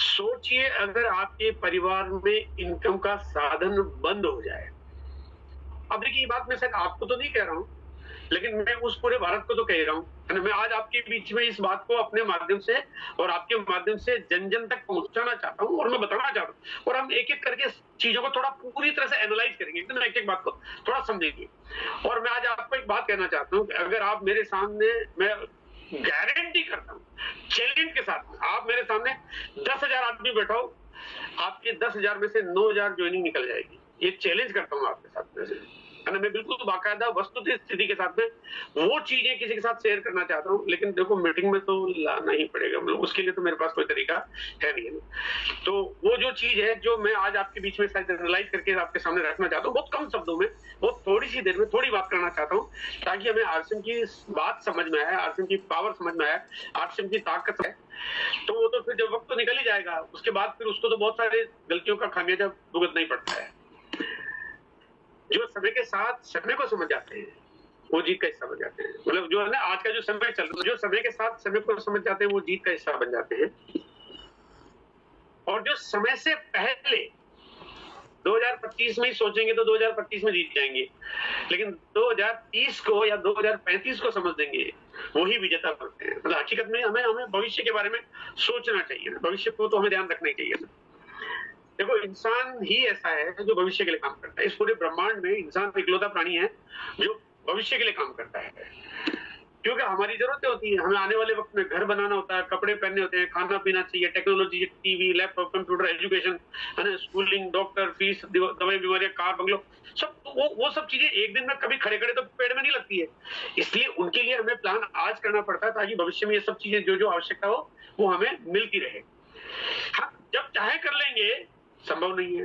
सोचिए अगर आपके परिवार में इनकम का साधन बंद हो जाए। अब देखिए ये बात मैं शायद आपको तो नहीं कह रहा हूँ, लेकिन मैं उस पूरे भारत को तो कह रहा हूँ, है ना? मैं आज आपके बीच में इस बात को अपने माध्यम से और आपके माध्यम से जन-जन तक पहुँचाना चाहता हूँ और मैं बताना चाहता हूँ और हम एक-एक करके चीज़ों को थोड़ा पूरी तरह से एनालाइज़ करेंगे, एकदम एक-एक बात को थोड़ा समझेंगे। और मैं आज आपको एक बात कहना चाहता हूँ कि अगर आप मेरे सामने मैं गारंटी करता हूँ, चैलेंज के साथ में, आप मेरे सामने 10,000 आदमी बैठाओ, आपके 10,000 में से 9,000 जॉइनिंग निकल जाएगी। ये चैलेंज करता हूँ आपके साथ में से। है ना? मैं बिल्कुल बाकायदा वस्तुतः स्थिति के साथ में वो चीज़ें किसी के साथ शेयर करना चाहता हूँ, लेकिन देखो मीटिंग में तो लाना ही पड़ेगा, मतलब उसके लिए तो मेरे पास कोई तरीका है नहीं, है ना? तो वो जो चीज़ है, जो मैं आज आपके बीच में शायद एनालाइज़ करके आपके सामने रखना चाहता हूँ, बहुत कम शब्दों में, बहुत थोड़ी-सी देर में थोड़ी बात करना चाहता हूँ, ताकि हमें आरसीएम की बात समझ में आए, आरसीएम की पावर समझ में आए, आरसीएम की ताकत है। तो वो तो फिर जब वक़्त तो निकल ही जाएगा, उसके बाद फिर उसको तो बहुत सारी गलतियों का खामियाजा भुगतना ही पड़ता है। जो समय के साथ समय को समझ जाते हैं, वो जीत का हिस्सा बन जाते हैं। मतलब जो है ना आज का जो समय चल रहा है, जो समय के साथ समय को समझ जाते हैं, वो जीत का हिस्सा बन जाते हैं। और जो समय से पहले 2025 में ही सोचेंगे तो 2025 में जीत जाएँगे। लेकिन 2030 को या 2035 को समझ लेंगे, वही विजेता बनते हैं। मतलब हकीकत में हमें हमें भविष्य के बारे में सोचना चाहिए। भविष्य को तो हमें ध्यान रखना ही चाहिए। देखो इंसान ही ऐसा है जो भविष्य के लिए काम करता है। इस पूरे ब्रह्मांड में इंसान इकलौता प्राणी है जो भविष्य के लिए काम करता है। क्योंकि हमारी ज़रूरतें होती हैं, हमें आने वाले वक़्त में घर बनाना होता है, कपड़े पहनने होते हैं, खाना-पीना चाहिए, technology, TV, laptop, computer, education, है ना? स्कूलिंग, डॉक्टर, फीस, दवाई, बीमारियाँ, कार, बंगलो, सब वो सब चीज़ें एक दिन में कभी खड़े-खड़े तो पेड़ में नहीं लगती है। इसलिए उनके लिए हमें प्लान आज करना पड़ता है ताकि भविष्य में ये सब चीज़ें जो-जो आवश्यकता हो, वो हमें मिलती रहे। हाँ, जब चाहे कर लेंगे, संभव नहीं है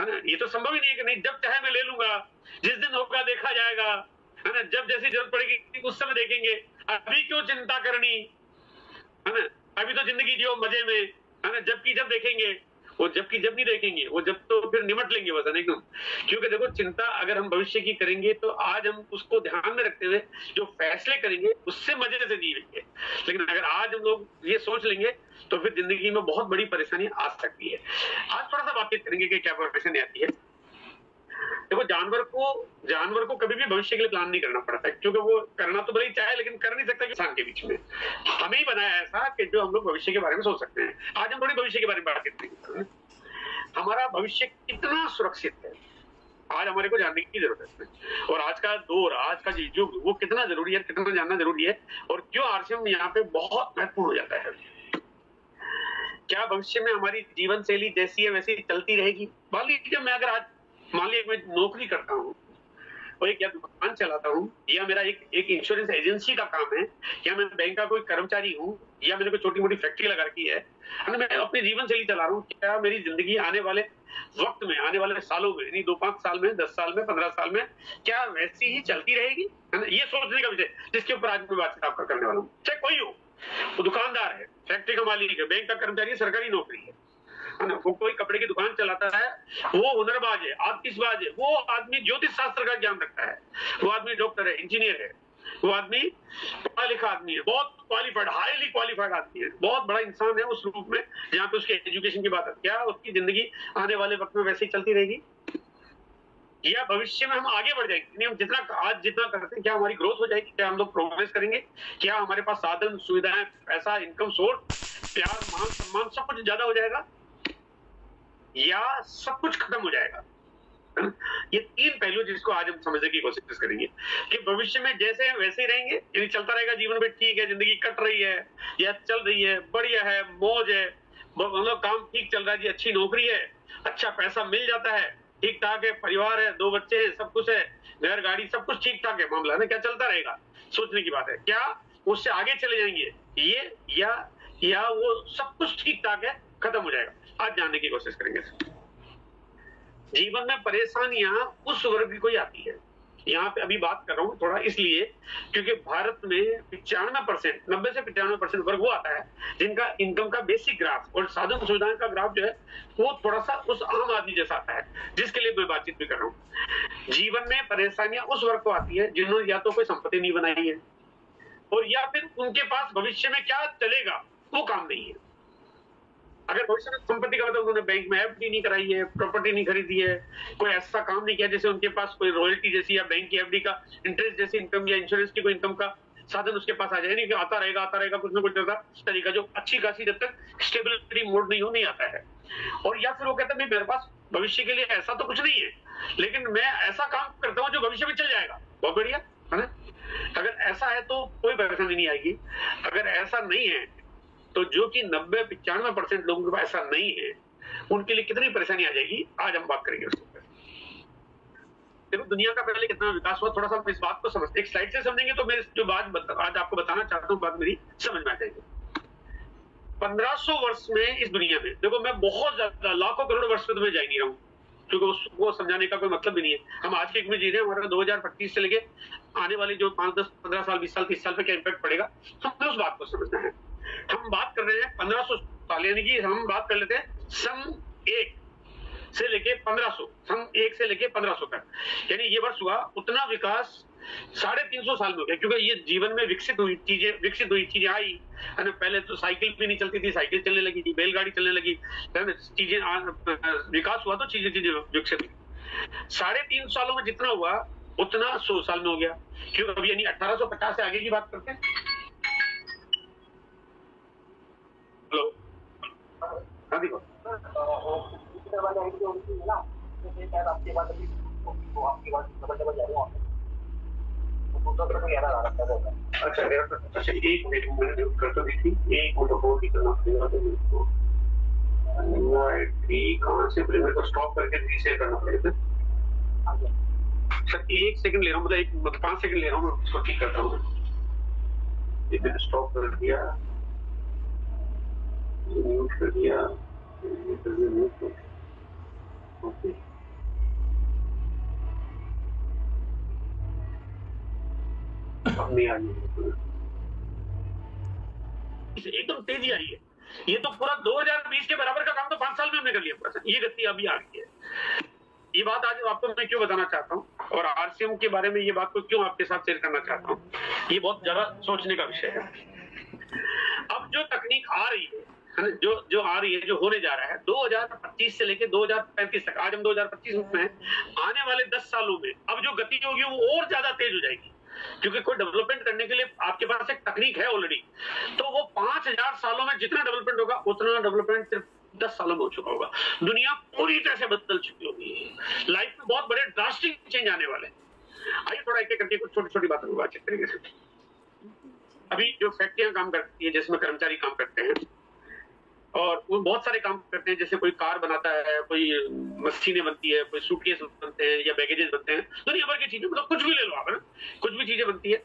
ना? ये तो संभव ही नहीं है कि नहीं जब चाहे मैं ले लूँगा, जिस दिन होगा देखा जाएगा, है ना? जब जैसी ज़रूरत पड़ेगी उस समय देखेंगे, अभी क्यों चिंता करनी, है ना? अभी तो ज़िंदगी जियो मज़े में, है ना? जबकि जब देखेंगे, वो जबकि जब नहीं देखेंगे, वो जब तो फिर निमट लेंगे बस, है ना एकदम। क्योंकि देखो चिंता अगर हम भविष्य की करेंगे तो आज हम उसको ध्यान में रखते हुए जो फैसले करेंगे, उससे मज़े से जिएँगे। लेकिन अगर आज हम लोग ये सोच लेंगे, तो फिर ज़िंदगी में बहुत बड़ी परेशानी आ सकती है। आज थोड़ा-सा बातचीत करेंगे कि क्या परेशानी आती है। देखो जानवर को कभी भी भविष्य के लिए प्लान नहीं करना पड़ता है क्योंकि वो करना तो भले ही चाहे लेकिन कर नहीं सकता इंसान के बीच में। हमें ही बनाया ऐसा कि जो हम लोग भविष्य के बारे में सोच सकते हैं। आज हम थोड़ी भविष्य के बारे में बात करते हैं। हमारा भविष्य कितना सुरक्षित है, आज हमारे को जानने की ज़रूरत है इसमें। और आज का दौर, आज का ये युग वो कितना ज़रूरी है, कितना जानना ज़रूरी है और क्यों आरसीएम यहाँ पे बहुत महत्वपूर्ण हो जाता है। क्या भविष्य में हमारी जीवन शैली जैसी है वैसी चलती रहेगी? मान लीजिए मैं नौकरी करता हूँ और एक या दुकान चलाता हूँ या मेरा एक इंश्योरेंस एजेंसी का काम है या मैं बैंक का कोई कर्मचारी हूँ या मैंने कोई छोटी-मोटी फैक्ट्री लगा रखी है ना? मैं अपनी जीवन शैली चला रहा हूँ। क्या मेरी ज़िंदगी आने वाले वक़्त में, आने वाले सालों में यानी 2-5 साल में, 10 साल में, 15 साल में क्या वैसी ही चलती रहेगी? है ना? ये सोचने का विषय जिसके ऊपर आज मैं बातचीत आपका करने वाला हूँ। चाहे कोई हो, वो दुकानदार है, फैक्ट्री का मालिक है, बैंक का कर्मचारी है, सरकारी नौकरी है ना? वो कोई कपड़े की दुकान चलाता है, वो हुनरबाज है, आतिशबाज है, वो आदमी ज्योतिष शास्त्र का ज्ञान रखता है, वो आदमी डॉक्टर है, इंजीनियर है, वो आदमी पढ़ा लिखा आदमी है, बहुत क्वालिफाइड, हाईली क्वालिफाइड आदमी है, बहुत बड़ा इंसान है उस रूप में जहाँ पे उसके एजुकेशन की बात है। क्या उसकी जिंदगी आने वाले वक्त में वैसे ही चलती रहेगी या भविष्य में हम आगे बढ़ जाएंगे? नहीं, हम जितना करते हैं क्या हमारी ग्रोथ हो जाएगी? क्या हम लोग प्रोग्रेस करेंगे? क्या हमारे पास साधन, सुविधाएं, पैसा, इनकम सोर्स, प्यार, मान सम्मान सब कुछ ज्यादा हो जाएगा या सब कुछ खत्म हो जाएगा? ये 3 पहलू जिसको आज हम समझने की कोशिश करेंगे कि भविष्य में जैसे हैं वैसे ही रहेंगे, यानी चलता रहेगा जीवन में, ठीक है, जिंदगी कट रही है या चल रही है, बढ़िया है, मौज है, मतलब काम ठीक चल रहा है जी, अच्छी नौकरी है, अच्छा पैसा मिल जाता है, ठीक-ठाक है, परिवार है, 2 बच्चे हैं, सब कुछ है, घर, गाड़ी सब कुछ ठीक-ठाक है, मामला ना क्या चलता रहेगा? सोचने की बात है। क्या उससे आगे चले जाएँगे ये या वो सब कुछ ठीक-ठाक है, खत्म हो जाएगा? आज जानने की कोशिश करेंगे। जीवन में परेशानियां उस वर्ग को ही आती है। यहाँ पे अभी बात कर रहा हूँ थोड़ा इसलिए क्योंकि भारत में 95%, 90 से 95% वर्ग वो आता है जिनका इनकम का बेसिक ग्राफ और साधन सुविधाएं का ग्राफ जो है वो थोड़ा सा उस आम आदमी जैसा आता है, जिसके लिए मैं बातचीत भी कर रहा हूँ। जीवन में परेशानियां उस वर्ग को आती है जिन्होंने या तो कोई संपत्ति नहीं बनाई है और या फिर उनके पास भविष्य में क्या चलेगा वो काम नहीं है। अगर भविष्य में संपत्ति का मतलब उन्होंने बैंक में एफडी नहीं कराई है, प्रॉपर्टी नहीं खरीदी है, कोई ऐसा काम नहीं किया जैसे उनके पास कोई रॉयल्टी जैसी या बैंक की एफडी का इंटरेस्ट जैसी इनकम या इंश्योरेंस की कोई इनकम का साधन उसके पास आ जाए, नहीं कि आता रहेगा कुछ ना कुछ ऐसा तरीका जो अच्छी खासी जब तक स्टेबिलिटी मोड नहीं आता है। और या फिर वो कहता है मेरे पास भविष्य के लिए ऐसा तो कुछ नहीं है, लेकिन मैं ऐसा काम करता हूँ जो भविष्य में चल जाएगा। बहुत बढ़िया है ना। अगर ऐसा है तो कोई परेशानी नहीं आएगी। अगर ऐसा नहीं है तो जो कि 90-95% लोगों के पास ऐसा नहीं है, उनके लिए कितनी परेशानी आ जाएगी, आज हम बात करेंगे उसके ऊपर। देखो दुनिया का पहले कितना विकास हुआ, थोड़ा सा इस बात को समझते, एक स्लाइड से समझेंगे तो मैं जो बात आज आपको बताना चाहता हूँ, बात मेरी समझ में आ जाएगी। 1500 वर्ष में इस दुनिया में, देखो मैं बहुत ज्यादा लाखों करोड़ वर्ष में तुम्हें जा नहीं रहा हूँ, क्योंकि उसको समझाने का कोई मतलब भी नहीं है। हम आज के युग में जी रहे हैं, हमारा 2025 से लेके आने वाले जो 5, 10, 15 साल, 20 साल, 30 साल पे क्या इम्पैक्ट पड़ेगा, हमें उस बात को समझना है। हम बात कर रहे हैं 1500 साल, यानी कि हम बात कर लेते हैं सन 1 से लेके 1500, सन 1 से लेके 1500 तक, यानी ये वर्ष हुआ। उतना विकास 350 साल में हो गया, क्योंकि ये जीवन में विकसित हुई चीजें आई है ना। पहले तो साइकिल भी नहीं चलती थी, साइकिल चलने लगी थी, बैलगाड़ी चलने लगी, चीजें विकास हुआ तो चीजें विकसित हुई। 350 सालों में जितना हुआ उतना 100 साल में हो गया, क्योंकि अभी यानी 1850 से आगे की बात करते हैं। हेलो, हाँ देखो अच्छा एक मिनट मैंने कर तो दी थी, एक मिनट होल्ड करना पड़ेगा, तो कहाँ से मेरे को स्टॉप करके रीसेट करना पड़ेगा सर। 1 सेकंड ले रहा हूँ, मतलब 5 सेकंड ले रहा हूँ, मैं उसको ठीक करता हूँ। ये मैंने स्टॉप कर दिया, म्यूट कर दिया, ओके। एकदम तेजी आई है। ये तो पूरा 2020 के बराबर का काम तो 5 साल में हमने कर लिया पूरा। ये गति अभी आ गई है। ये बात आज आपको मैं क्यों बताना चाहता हूँ, और आरसीएम के बारे में ये बात को क्यों आपके साथ शेयर करना चाहता हूँ, ये बहुत ज्यादा सोचने का विषय है। अब जो तकनीक आ रही है, जो आ रही है, जो होने जा रहा है 2025 से लेके 2035 तक, आज हम 2025 में हैं, आने वाले 10 सालों में अब जो गति होगी वो और ज्यादा तेज हो जाएगी, क्योंकि कोई डेवलपमेंट करने के लिए आपके पास एक तकनीक है ऑलरेडी। तो वो 5000 सालों में जितना डेवलपमेंट होगा उतना डेवलपमेंट सिर्फ 10 सालों में हो चुका होगा। दुनिया पूरी तरह से बदल चुकी होगी। लाइफ में बहुत बड़े ड्रास्टिक चेंज आने वाले हैं। आइए थोड़ा एक एक करके कुछ छोटी छोटी बातों को बातचीत करेंगे। अभी जो फैक्ट्रियां काम करती है, जिसमें कर्मचारी काम करते हैं, और वो बहुत सारे काम करते हैं, जैसे कोई कार बनाता है, कोई मशीनें बनती है, कोई सूटकेस बनते हैं या बैगेजेस बनते हैं, दुनिया भर की चीजें, मतलब कुछ भी ले लो आप, है ना, कुछ भी चीजें बनती है,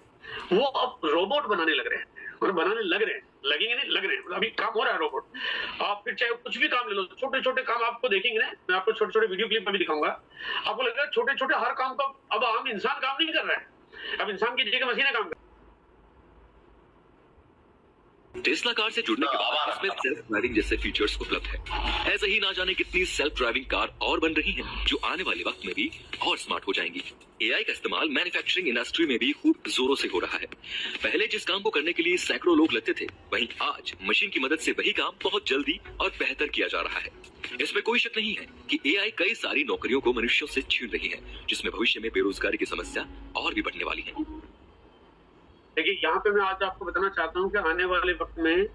वो अब रोबोट बनाने लग रहे हैं, और बनाने लग रहे हैं, लगेंगे नहीं, लग रहे हैं, मतलब अभी काम हो रहा है रोबोट। आप फिर चाहे कुछ भी काम ले लो, छोटे छोटे काम आपको देखेंगे ना, मैं आपको छोटे छोटे वीडियो क्लिप में भी दिखाऊंगा, आपको लगेगा छोटे छोटे हर काम को अब आम इंसान काम नहीं कर रहा है, अब इंसान की जगह मशीनें काम कर। टेस्ला कार से जुड़ने के बाद इसमें सेल्फ ड्राइविंग जैसे फीचर्स उपलब्ध है। ऐसे ही ना जाने कितनी सेल्फ ड्राइविंग कार और बन रही हैं, जो आने वाले वक्त में भी और स्मार्ट हो जाएंगी। एआई का इस्तेमाल मैन्युफैक्चरिंग इंडस्ट्री में भी खूब जोरों से हो रहा है। पहले जिस काम को करने के लिए सैकड़ों लोग लगते थे, वहीं आज मशीन की मदद से वही काम बहुत जल्दी और बेहतर किया जा रहा है। इसमें कोई शक नहीं है कि एआई कई सारी नौकरियों को मनुष्यों से छीन रही है, जिसमें भविष्य में बेरोजगारी की समस्या और भी बढ़ने वाली है। देखिए यहाँ पे मैं आज आपको बताना चाहता हूँ कि आने वाले वक्त में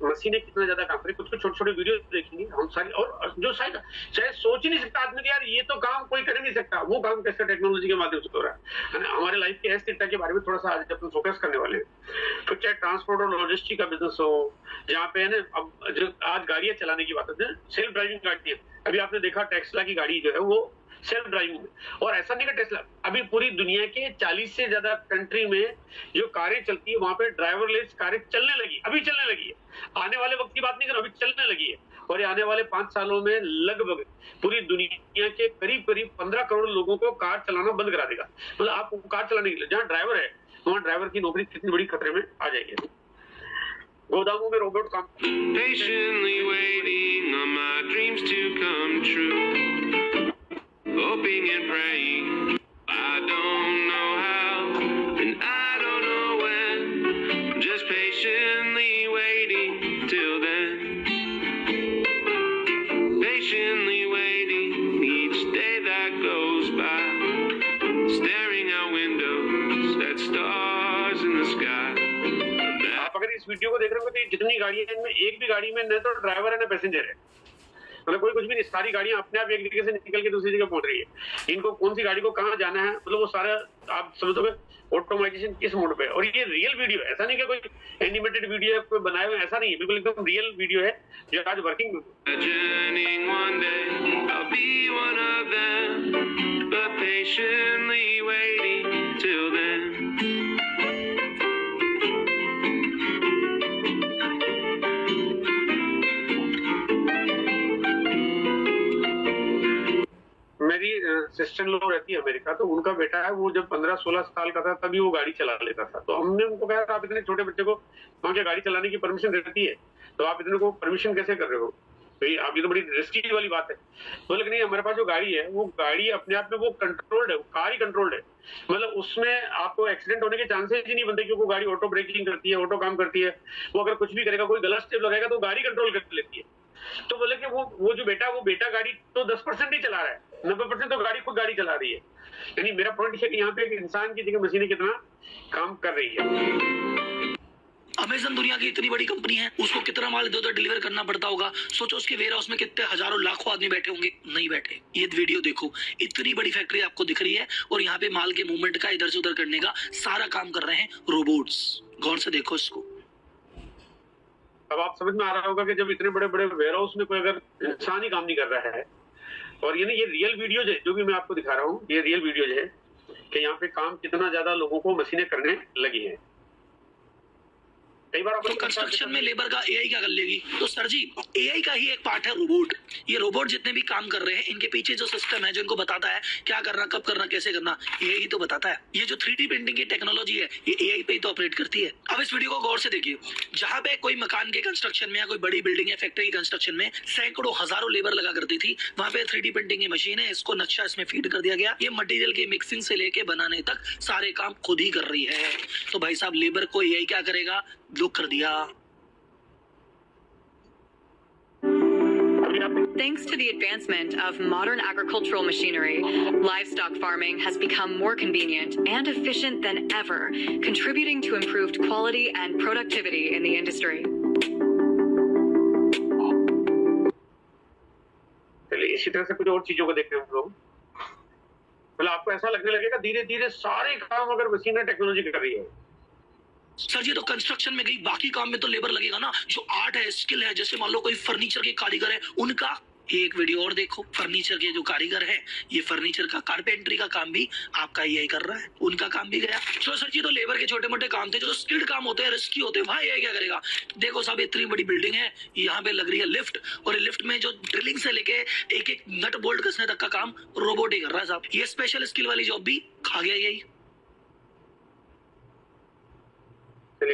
मशीनें कितना ज्यादा काम करें। कुछ कुछ छोटे छोटे वीडियो देखेंगे हम सारी, और जो शायद सोच ही नहीं सकता आदमी कि यार ये तो काम कोई कर नहीं सकता, वो काम कैसे टेक्नोलॉजी के माध्यम से हो रहा है ना। हमारे लाइफ के अस्थिरता के बारे में थोड़ा सा आज अपन फोकस करने वाले हैं। तो चाहे ट्रांसपोर्ट और लॉजिस्टिक का बिजनेस हो, जहाँ पे है ना, अब जो आज गाड़ियां चलाने की बात होती है, सेल्फ ड्राइविंग गाड़ियां, अभी आपने देखा टेस्ला की गाड़ी जो है वो सेल्फ ड्राइविंग, और ऐसा नहीं कि टेस्ला, अभी पूरी दुनिया के 40 से ज्यादा कंट्री में जो कारें चलती है वहां पे ड्राइवरलेस कारें चलने लगी, अभी चलने लगी है। आने वाले वक्त की बात नहीं कर रहा, अभी चलने लगी है, और ये आने वाले 5 सालों में लगभग पूरी दुनिया के करीब करीब 15 करोड़ लोगों को कार चलाना बंद करा देगा। मतलब आप कार चलाने के लिए जहाँ ड्राइवर है, वहाँ ड्राइवर की नौकरी कितनी बड़ी खतरे में आ जाएगी। गोदामों में रोबोट काम, patiently waiting on my dreams to come true, hoping and praying, I don't know how and I don't know when, just patiently waiting till then. देख रहे हो तो जितनी गाड़ियां हैं इनमें एक भी गाड़ी में न तो ड्राइवर है न पैसेंजर है, मतलब कोई कुछ भी नहीं, सारी गाड़ियां अपने आप एक जगह से निकल के दूसरी जगह पहुंच रही है। इनको कौन सी गाड़ी को कहाँ जाना है, मतलब वो सारा आप समझोगे ऑटोमाइजेशन किस मोड पे। और ये रियल वीडियो, ऐसा नहीं कि कोई एनिमेटेड वीडियो है कोई बनाया हुआ, ऐसा नहीं है, बिल्कुल एकदम रियल वीडियो है जो आज working. Imagining one day I'll be one of them, but patiently waiting till then. मेरी सिस्टर लो रहती है अमेरिका, तो उनका बेटा है वो जब 15-16 साल का था तभी वो गाड़ी चला लेता था। तो हमने उनको कहा आप इतने छोटे बच्चे को वहाँ के गाड़ी चलाने की परमिशन रहती है, तो आप इतने को परमिशन कैसे कर रहे हो, तो ये आप ये तो बड़ी रिस्की वाली बात है। तो लेकिन नहीं, हमारे पास जो गाड़ी है वो गाड़ी अपने आप में वो कंट्रोल्ड है, कार ही कंट्रोल्ड है, मतलब उसमें आपको एक्सीडेंट होने के चांसेस ही नहीं बनते, क्योंकि वो गाड़ी ऑटो ब्रेकिंग करती है, ऑटो काम करती है। वो अगर कुछ भी करेगा, कोई गलत स्टेप लगाएगा तो गाड़ी कंट्रोल कर लेती है। तो बोले कि वो जो बेटा गाड़ी तो 10% ही चला रहा है, 90% तो गाड़ी खुद गाड़ी चला रही है। यानी मेरा पॉइंट है कि यहाँ पे एक इंसान की जगह मशीनें कितना काम कर रही है। अमेज़न दुनिया की इतनी बड़ी कंपनी है, उसको कितना माल इधर उधर डिलीवर करना पड़ता होगा। सोचो उसके वेयर हाउस में कितने हजारों लाखों आदमी बैठे होंगे, नहीं बैठे। ये वीडियो देखो, इतनी बड़ी फैक्ट्री आपको दिख रही है और यहाँ पे माल के मूवमेंट का इधर से उधर करने का सारा काम कर रहे हैं रोबोट्स। गौर से देखो इसको। अब आप समझ में आ रहा होगा कि जब इतने बड़े बड़े वेयर हाउस में कोई अगर इंसान ही काम नहीं कर रहा है, और ये रियल वीडियोज है जो भी मैं आपको दिखा रहा हूँ, ये रियल वीडियोज है कि यहाँ पे काम कितना ज्यादा लोगों को मशीनें करने लगी है। कई बार तो कंस्ट्रक्शन में लेबर का एआई क्या कर लेगी? तो सर जी, एआई का ही एक पार्ट है रोबोट। ये रोबोट जितने भी काम कर रहे हैं, इनके पीछे जो सिस्टम है जो इनको बताता है क्या करना, कब करना, कैसे करना, एआई तो बताता है। ये जो 3D प्रिंटिंग की टेक्नोलॉजी है ये एआई पे ही तो ऑपरेट करती है। अब इस वीडियो को गौर से देखिए। जहां पे कोई मकान के कंस्ट्रक्शन में या कोई बड़ी बिल्डिंग या फैक्ट्री के कंस्ट्रक्शन में सैकड़ों हजारों लेबर लगा करती थी, वहां पे 3D प्रिंटिंग की मशीन है, इसको नक्शा इसमें फीड कर दिया गया। ये मटेरियल की मिक्सिंग से लेके बनाने तक सारे काम खुद ही कर रही है। तो भाई साहब, लेबर को एआई क्या करेगा? जो कर दिया। Thanks to the advancement of modern agricultural machinery, livestock farming has become more convenient and efficient than ever, contributing to improved quality and productivity in the industry. चलिए इसी तरह से कुछ और चीजों को देखते हैं हम लोग। मतलब आपको ऐसा लगने लगेगा धीरे धीरे सारे काम अगर मशीनें टेक्नोलॉजी कर रही है। सर जी, तो कंस्ट्रक्शन में गई, बाकी काम में तो लेबर लगेगा ना। जो आर्ट है, स्किल है, जैसे मान लो कोई फर्नीचर के कारीगर है, उनका एक वीडियो और देखो। फर्नीचर के जो कारीगर है, ये फर्नीचर का कारपेंट्री का काम भी आपका यही कर रहा है, उनका काम भी गया। तो सर जी, तो लेबर के छोटे मोटे काम थे, जो स्किल्ड काम होते हैं, रिस्की होते हैं, वहां ये क्या करेगा? देखो साहब, इतनी बड़ी बिल्डिंग है, यहाँ पे लग रही है लिफ्ट, और लिफ्ट में जो ड्रिलिंग से लेके एक एक नट बोल्ट कसने तक का काम रोबोट ही कर रहा है साहब। ये स्पेशल स्किल वाली जॉब भी खा गया यही।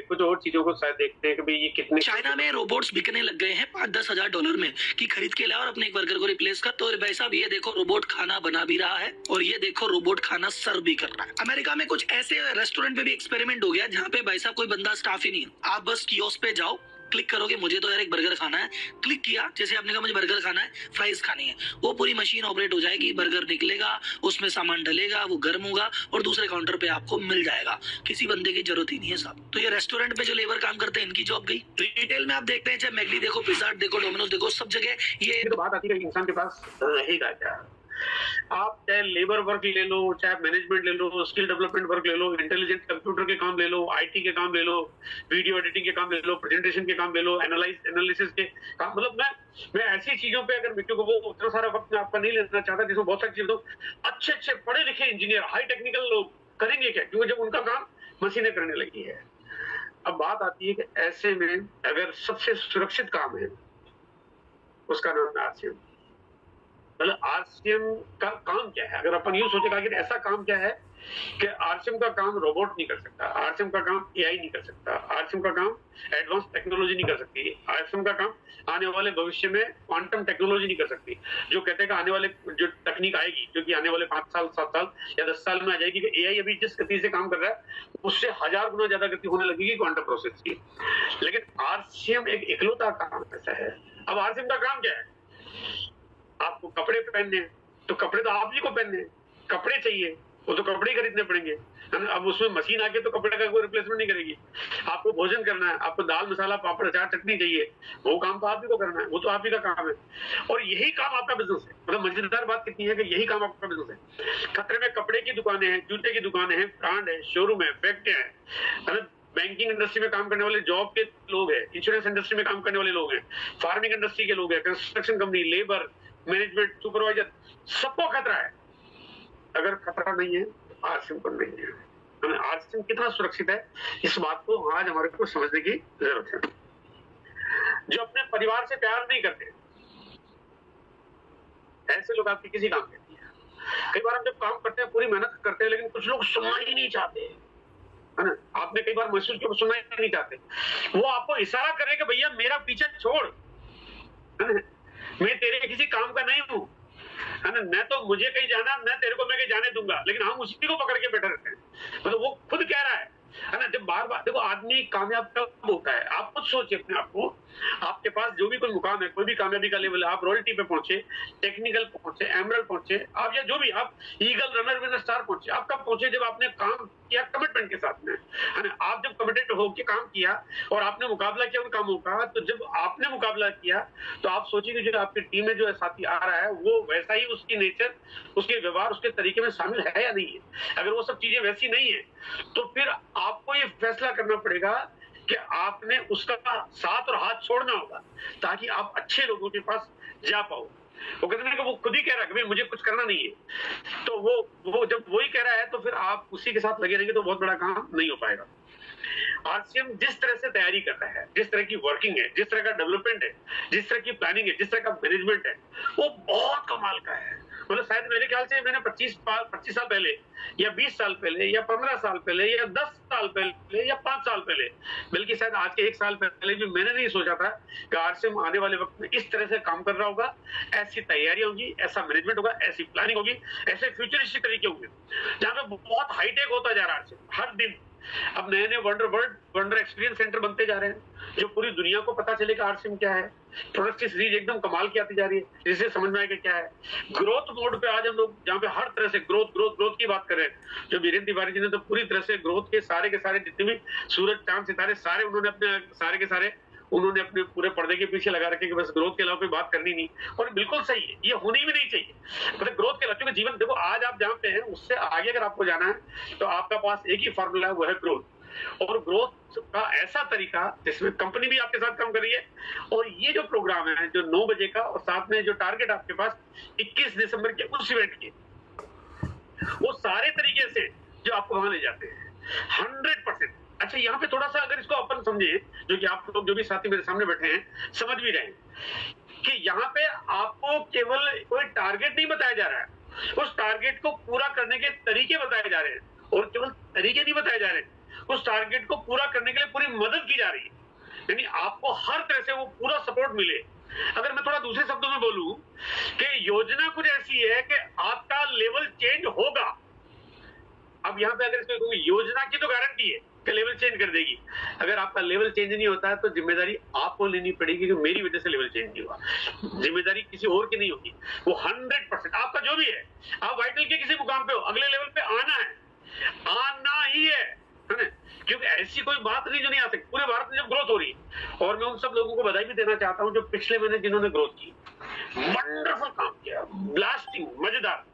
कुछ और चीजों को शायद देखते हैं कि भाई ये कितने। चाइना में रोबोट्स बिकने लग गए हैं 5-10 हजार डॉलर में कि खरीद के लाओ और अपने एक वर्कर को रिप्लेस कर। तो भाई साहब, ये देखो रोबोट खाना बना भी रहा है और ये देखो रोबोट खाना सर्व भी कर रहा है। अमेरिका में कुछ ऐसे रेस्टोरेंट में भी एक्सपेरिमेंट हो गया जहाँ पे भाई साहब कोई बंदा स्टाफ ही नहीं है। आप बस कियोस्क पे जाओ, क्लिक करोगे, मुझे तो यार एक बर्गर खाना है, क्लिक किया, जैसे आपने कहा मुझे बर्गर खाना है, फ्राइज खानी है, वो पूरी मशीन ऑपरेट हो जाएगी, बर्गर निकलेगा, उसमें सामान डलेगा, वो गर्म होगा और दूसरे काउंटर पे आपको मिल जाएगा। किसी बंदे की जरूरत ही नहीं है साहब। तो ये रेस्टोरेंट पे जो लेबर काम करते हैं, इनकी जॉब गई। रिटेल में आप देखते हैं, चाहे मैकडी देखो, पिज़्ज़ा हट देखो, डोमिनोज देखो, सब जगह ये तो बात आती है कि इंसान के पास रहेगा क्या। आप चाहे लेबर वर्क ले लो, चाहे मैनेजमेंट ले लो, स्किल डेवलपमेंट वर्क ले लो, इंटेलिजेंट कंप्यूटर के काम ले लो, आईटी के काम ले लो, वीडियो एडिटिंग के काम ले लो, प्रेजेंटेशन के काम ले लो, एनालिसिस के काम। मतलब मैं ऐसी चीजों पे अगर क्योंकि वो उतना सारा वक्त मैं आपका नहीं लेना चाहता जिसमें बहुत सारी चीजें, अच्छे अच्छे पढ़े लिखे इंजीनियर, हाई टेक्निकल लोग करेंगे क्या, क्योंकि जब उनका काम मशीनें करने लगी है। अब बात आती है कि ऐसे में अगर सबसे सुरक्षित काम है, उसका नाम है आरसीएम। मतलब आरसीएम का काम क्या है? अगर अपन यूं सोचेगा कि ऐसा काम क्या है कि आरसीएम का काम रोबोट नहीं कर सकता, आरसीएम का काम एआई नहीं कर सकता, आरसीएम का काम एडवांस टेक्नोलॉजी नहीं कर सकती, आरसीएम का काम आने वाले भविष्य में क्वांटम टेक्नोलॉजी नहीं कर सकती। जो कहते हैं कि आने वाले जो तकनीक आएगी, जो कि आने वाले 5 साल 7 साल या 10 साल में आ जाएगी, कि एआई अभी जिस गति से काम कर रहा है उससे 1000 गुना ज्यादा गति होने लगेगी क्वांटम प्रोसेस की। लेकिन आरसीएम एक इकलौता काम ऐसा है। अब आरसीएम का काम क्या है? आपको कपड़े पहनने हैं तो कपड़े तो आप ही को पहनने हैं, कपड़े चाहिए वो तो कपड़े खरीदने पड़ेंगे। है ना। अब उसमें मशीन आके तो कपड़े का कोई रिप्लेसमेंट नहीं करेगी। आपको भोजन करना है, आपको दाल मसाला पापड़ अचार चटनी चाहिए, वो काम तो आप ही को करना है, वो तो आप ही का काम है। और यही काम आपका बिजनेस है। मतलब मजेदार बात कितनी है कि यही काम आपका बिजनेस है। खतरे में कपड़े की दुकानें हैं, जूते की दुकानें हैं, ब्रांड है, शोरूम है, फैक्ट्रियां है, बैंकिंग इंडस्ट्री में काम करने वाले जॉब के लोग हैं, इंश्योरेंस इंडस्ट्री में काम करने वाले लोग हैं, फार्मिंग इंडस्ट्री के लोग हैं, construction company, labour, management, supervisor, सबको खतरा है। अगर खतरा नहीं है आरसीएम को नहीं है। आरसीएम कितना सुरक्षित है, इस बात को आज हमारे को समझने की जरूरत है। जो अपने परिवार से प्यार नहीं करते, ऐसे लोग आपके किसी काम के नहीं है। कई बार हम जब काम करते हैं, पूरी मेहनत करते हैं, लेकिन कुछ लोग सुनना ही नहीं चाहते, है ना। आपने कई बार महसूस किया, सुनना ही नहीं चाहते। वो आपको इशारा करे कि भैया मेरा पीछे छोड़, है ना, मैं तेरे किसी काम का नहीं हूं, है ना, न तो मुझे कहीं जाना, न तेरे को मैं कहीं जाने दूंगा, लेकिन हम उसी को पकड़ के बैठे रहते हैं। मतलब वो खुद कह रहा है ना। जब बार बार देखो, आदमी कामयाब कब होता है, आप खुद सोचिए अपने आप को। आपके पास जो भी कोई मुकाम है, कोई भी कामयाबी का लेवल है, आप रॉयल्टी पे पहुंचे, टेक्निकल पहुंचे, एमरल्ड पहुंचे, आप या जो भी आप ईगल, रनर, विनर, स्टार पहुंचे, आप कब पहुंचे? जब आपने काम किया कमिटमेंट के साथ में, है ना। आप जब कमिटेड होकर काम किया और आपने मुकाबला किया उन कामों का, तो जब आपने मुकाबला किया तो आप सोचिए कि जो आपकी टीम में जो साथी आ रहा है, वो वैसा ही उसकी नेचर, उसके व्यवहार, उसके तरीके में शामिल है या नहीं है। अगर वो सब चीजें वैसी नहीं है, तो फिर आपको ये फैसला करना पड़ेगा कि आपने उसका साथ और हाथ छोड़ना होगा, ताकि आप अच्छे लोगों के पास जा पाओ। वो कहते हैं कि वो खुद ही कह रहा है कि भाई मुझे कुछ करना नहीं है, तो वो जब वही कह रहा है, तो फिर आप उसी के साथ लगे रहेंगे तो बहुत बड़ा काम नहीं हो पाएगा। आरसीएम जिस तरह से तैयारी कर रहा है, जिस तरह की वर्किंग है, जिस तरह का डेवलपमेंट है, जिस तरह की प्लानिंग है, जिस तरह का मैनेजमेंट है, वो बहुत कमाल का है। मतलब शायद मेरे ख्याल से मैंने 25 साल पहले या 20 साल पहले या 15 साल पहले या 10 साल पहले या 5 साल पहले, बल्कि शायद आज के 1 साल पहले भी मैंने नहीं सोचा था कि आरसीएम आने वाले वक्त में इस तरह से काम कर रहा होगा, ऐसी तैयारी होगी, ऐसा मैनेजमेंट होगा, ऐसी प्लानिंग होगी, ऐसे फ्यूचरिस्टिक तरीके होंगे, जहां पे बहुत हाईटेक होता जा रहा है आरसीएम हर दिन। अब नए नए वंडर एक्सपीरियंस सेंटर बनते जा रहे हैं, जो पूरी दुनिया को पता चले कि आरसीएम क्या है। प्रोडक्ट की सीरीज एकदम कमाल की आती जा रही है, जिससे समझ में आएगा क्या है। ग्रोथ मोड पे आज हम लोग, जहाँ पे हर तरह से ग्रोथ की बात कर रहे हैं। जो वीरेंद्र तिवारी जी ने तो पूरी तरह से ग्रोथ के सारे जितने भी सूरज चांद सितारे सारे उन्होंने अपने पूरे पर्दे के पीछे लगा रखे कि बस ग्रोथ के अलावा कोई बात करनी नहीं। और बिल्कुल सही है, ये होनी भी नहीं चाहिए। मतलब ग्रोथ के अलावा, क्योंकि जीवन देखो, आज आप जहाँ पे हैं उससे आगे अगर आपको जाना है, तो आपका पास एक ही फॉर्मूला है, वो है ग्रोथ। और ग्रोथ का ऐसा तरीका जिसमें कंपनी भी आपके साथ काम कर रही है। और ये जो प्रोग्राम है, जो 9 बजे का, और साथ में जो टारगेट आपके पास 21 दिसंबर के उस इवेंट के, वो सारे तरीके से जो आपको वहां ले जाते हैं 100%। अच्छा, यहाँ पे थोड़ा सा अगर इसको अपन समझे, जो कि आप लोग जो भी साथी मेरे सामने बैठे हैं समझ भी रहे हैं, कि यहाँ पे आपको केवल कोई टारगेट नहीं बताया जा रहा है, उस टारगेट को पूरा करने के तरीके बताए जा रहे हैं। और केवल तरीके नहीं बताए जा रहे हैं, उस टारगेट को पूरा करने के लिए पूरी मदद की जा रही है। यानी आपको हर तरह से वो पूरा सपोर्ट मिले। अगर मैं थोड़ा दूसरे शब्दों में बोलूं कि योजना कुछ ऐसी है कि आपका लेवल चेंज होगा। अब यहाँ पे अगर इसको योजना की तो गारंटी है कि लेवल चेंज कर देगी। अगर आपका लेवल चेंज नहीं होता है, तो जिम्मेदारी आपको लेनी पड़ेगी कि मेरी वजह से लेवल चेंज नहीं हुआ। जिम्मेदारी किसी और की नहीं होगी, वो 100% आपका जो भी है। आप वाइटल के किसी मुकाम पे हो, अगले लेवल पे आना ही है ना। क्योंकि ऐसी कोई बात नहीं जो नहीं आ सकती। पूरे भारत में जब ग्रोथ हो रही है, और मैं उन सब लोगों को बधाई भी देना चाहता हूं जो पिछले महीने जिन्होंने ग्रोथ की, वंडरफुल काम किया, ब्लास्टिंग, मजेदार।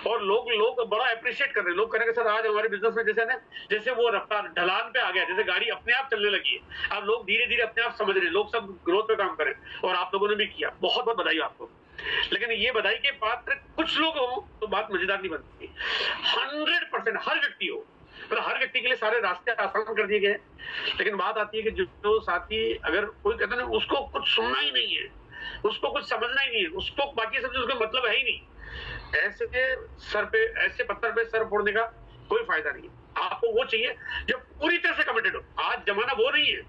और लोग बड़ा अप्रिशिएट कर रहे हैं। लोग कह रहे हैं सर आज हमारे बिजनेस में जैसे वो रफ्तार ढलान पे आ गया, जैसे गाड़ी अपने आप चलने लगी है। अब लोग धीरे धीरे अपने आप समझ रहे हैं, लोग सब ग्रोथ पे काम करें, और आप लोगों ने भी किया, बहुत बहुत बधाई आपको। लेकिन ये बधाई के पात्र कुछ लोग हो तो बात मजेदार नहीं बनती। 100% हर व्यक्ति हो, मतलब हर व्यक्ति के लिए सारे रास्ते आसान कर दिए गए। लेकिन बात आती है कि जो साथी, अगर कोई कहता है उसको कुछ सुनना ही नहीं है, उसको कुछ समझना ही नहीं है, उसको बाकी सब उसका मतलब है ही नहीं, ऐसे पत्थर पे सर फोड़ने का कोई फायदा नहीं है। आपको वो चाहिए जो पूरी तरह से कमिटेड हो। आज जमाना वो नहीं है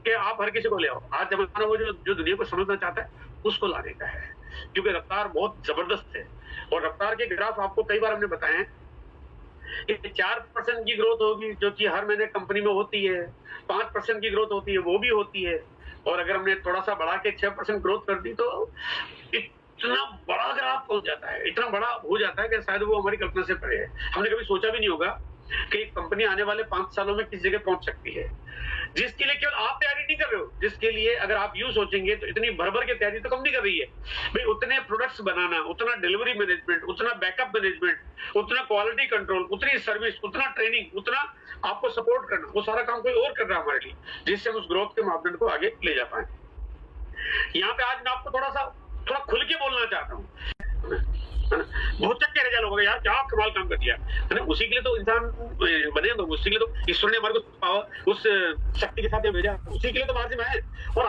कि आप हर किसी को ले आओ। आज जमाना वो जो दुनिया को समझना चाहता है उसको लाने का है, क्योंकि रफ्तार बहुत जबरदस्त है। और रफ्तार के ग्राफ आपको कई बार हमने बताए हैं कि 4% की ग्रोथ होगी, जो कि हर महीने कंपनी में होती है। 5% की ग्रोथ होती है, वो भी होती है। और अगर हमने थोड़ा सा बढ़ा के 6% ग्रोथ कर दी, तो इतना बड़ा ग्राफ हो जाता है, इतना बड़ा हो जाता है कि शायद वो हमारी कल्पना से परे है। हमने कभी सोचा भी नहीं होगा कि कंपनी आने वाले 5 सालों में किस जगह पहुंच सकती है, जिसके लिए केवल आप तैयारी नहीं कर रहे हो, जिसके लिए अगर आप यूं सोचेंगे तो इतनी भर के तैयारी तो कंपनी कर रही है भाई। उतने प्रोडक्ट्स बनाना, उतना डिलीवरी मैनेजमेंट, उतना बैकअप मैनेजमेंट, उतना क्वालिटी कंट्रोल, उतनी सर्विस, उतना ट्रेनिंग, उतना आपको सपोर्ट करना, वो सारा काम कोई और कर रहा है हमारे लिए, जिससे हम उस ग्रोथ के मापदंड को आगे ले जा पाए। यहाँ पे आज मैं आपको थोड़ा खुल के बोलना चाहता हूँ, बहुत चक्के रह जा लोग, यार क्या कमाल काम कर दिया है ना। उसी के लिए तो इंसान बने, तो उसी के लिए तो ईश्वर ने हमारे को पावर, उस शक्ति के साथ भेजा, उसी के लिए तो बाहर से मैं। और